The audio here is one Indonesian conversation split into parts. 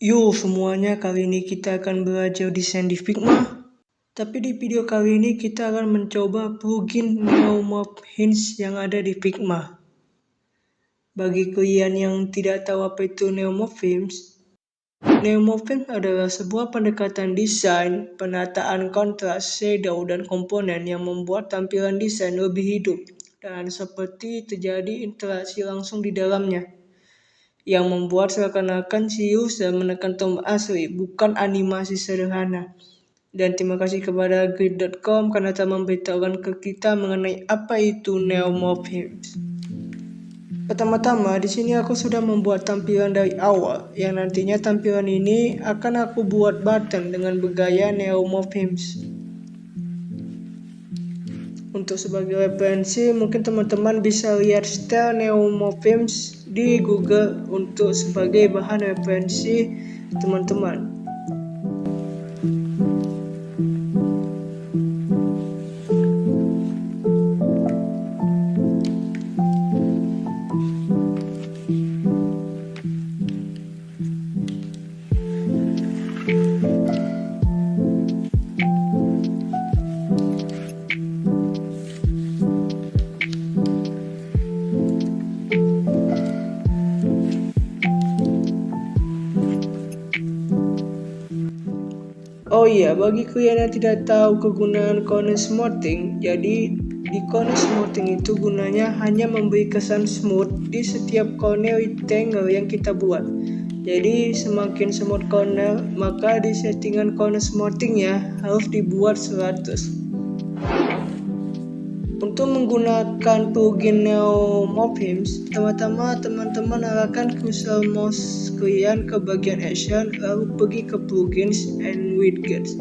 Yo semuanya, kali ini kita akan belajar desain di Figma. Tapi di video kali ini kita akan mencoba plugin neumorphism yang ada di Figma. Bagi kalian yang tidak tahu apa itu neumorphism adalah sebuah pendekatan desain, penataan kontras, shadow, dan komponen yang membuat tampilan desain lebih hidup dan seperti terjadi interaksi langsung di dalamnya, yang membuat seakan-akan si user menekan tombol asli, bukan animasi sederhana. Dan terima kasih kepada grid.com karena telah memberitahukan ke kita mengenai apa itu neumorphism. Pertama-tama, di sini aku sudah membuat tampilan dari awal, yang nantinya tampilan ini akan aku buat button dengan bergaya neumorphism. Untuk sebagai referensi, mungkin teman-teman bisa lihat style neumorphism di Google untuk sebagai bahan referensi teman-teman. Oh iya, bagi kalian yang tidak tahu kegunaan corner smoothing, jadi di corner smoothing itu gunanya hanya memberi kesan smooth di setiap corner rectangle yang kita buat. Jadi semakin smooth corner, maka di settingan corner smoothingnya harus dibuat 100. Untuk menggunakan plugin neumorphism, pertama-tama teman-teman arahkan cursor mouse kalian ke bagian action, lalu pergi ke plugins and widgets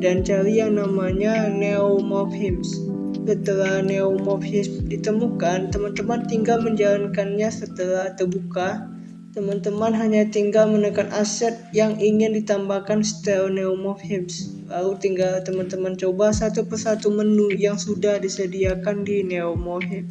dan cari yang namanya neumorphism. Setelah neumorphism ditemukan, teman-teman tinggal menjalankannya. Setelah terbuka, teman-teman hanya tinggal menekan aset yang ingin ditambahkan style neumorphism. Lalu tinggal teman-teman coba satu persatu menu yang sudah disediakan di neumorphism.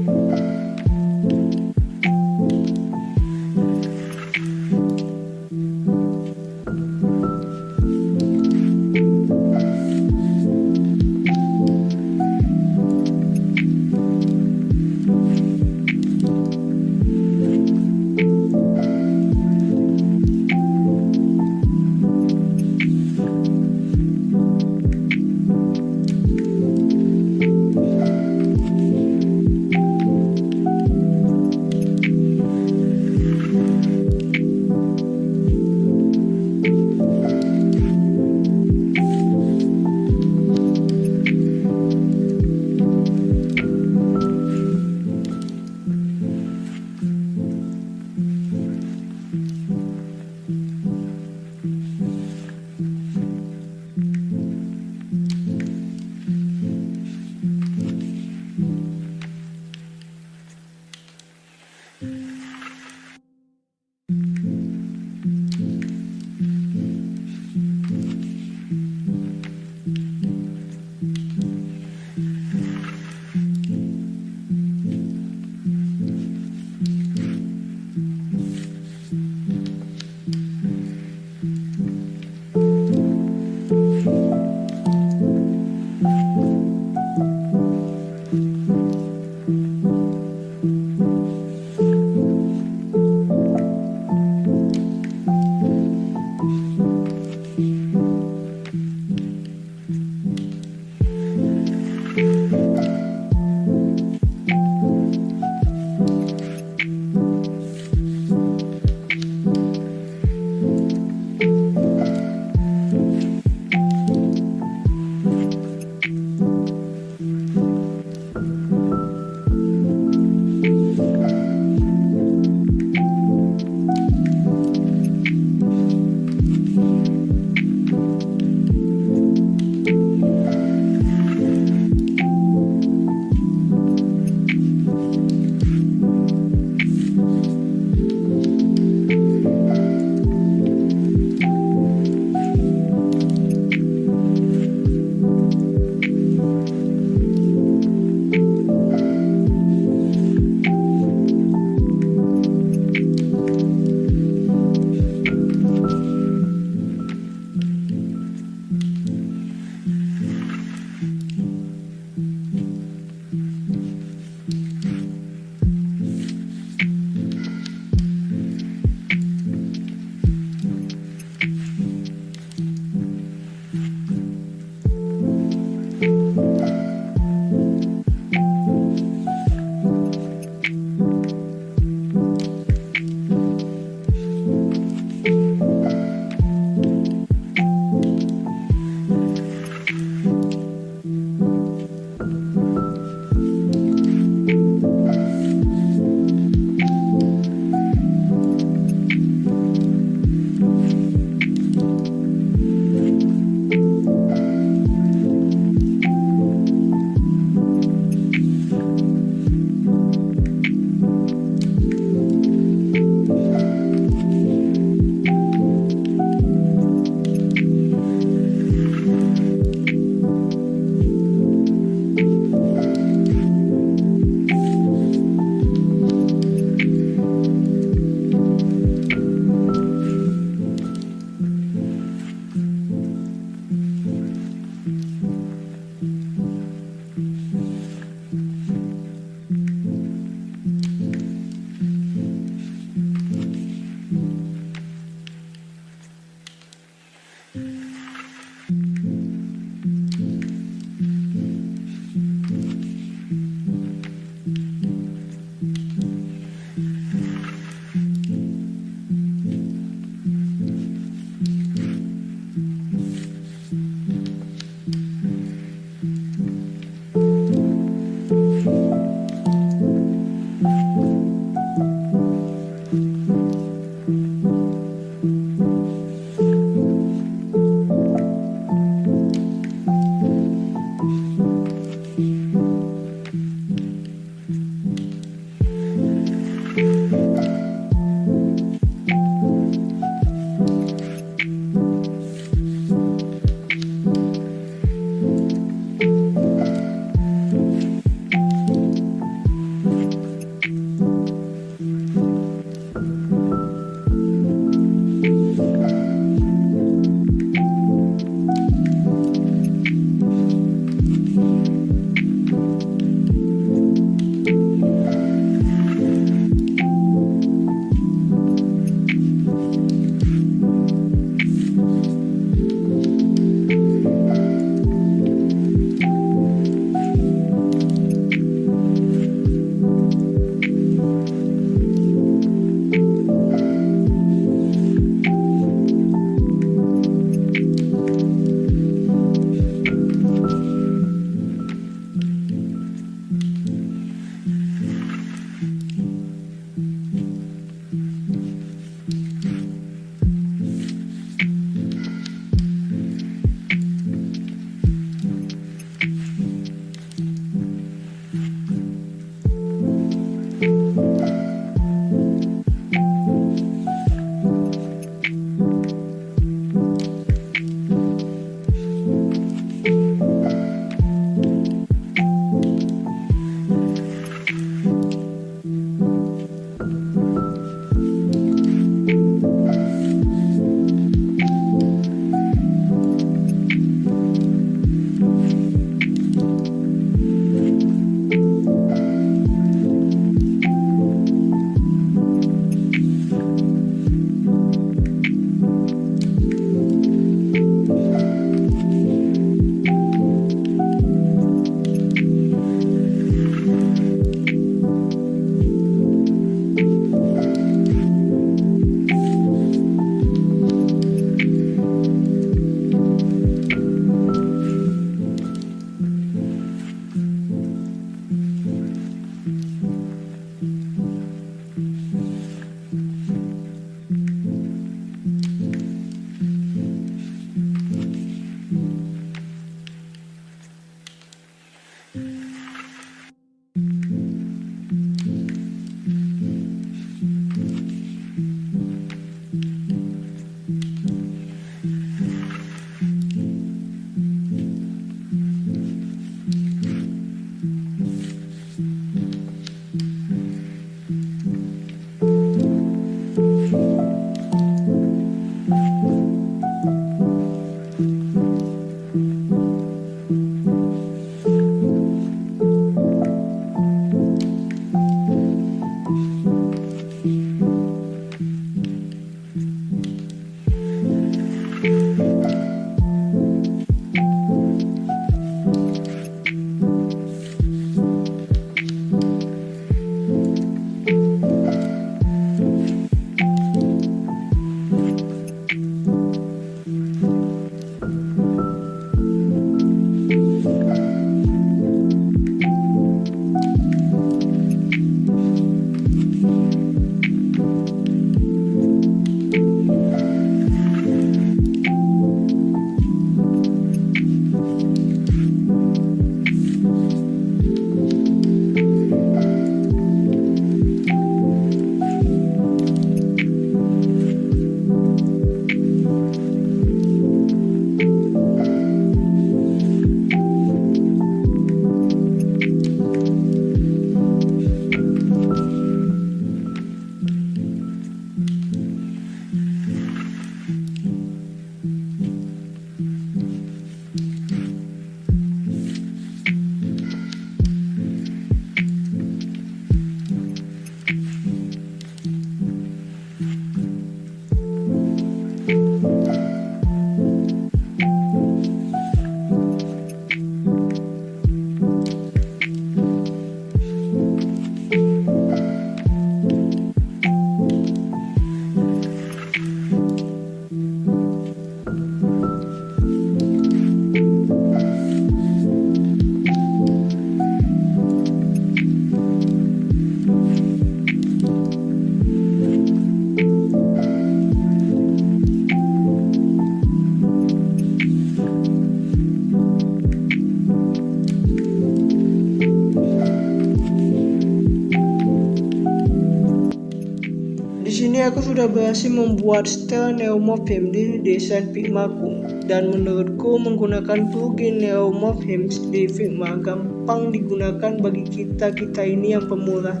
sudah berhasil membuat style neumorphism di desain figmaku, dan menurutku menggunakan plugin neumorphism di Figma gampang digunakan bagi kita ini yang pemula,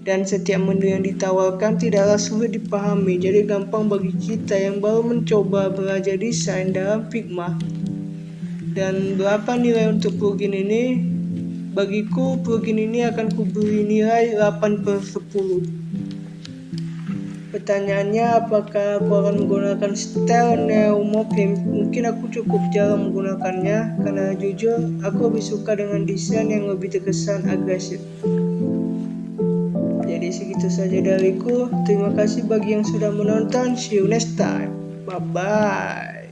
dan setiap menu yang ditawarkan tidaklah sulit dipahami, jadi gampang bagi kita yang baru mencoba belajar desain dalam Figma. Dan berapa nilai untuk plugin ini? Bagiku plugin ini akan kuberi nilai 8/10. Pertanyaannya, apakah aku akan menggunakan style neumorphism? Mungkin aku cukup jarang menggunakannya, karena jujur aku lebih suka dengan desain yang lebih terkesan agresif. Jadi segitu saja dariku. Terima kasih bagi yang sudah menonton. See you next time. Bye bye.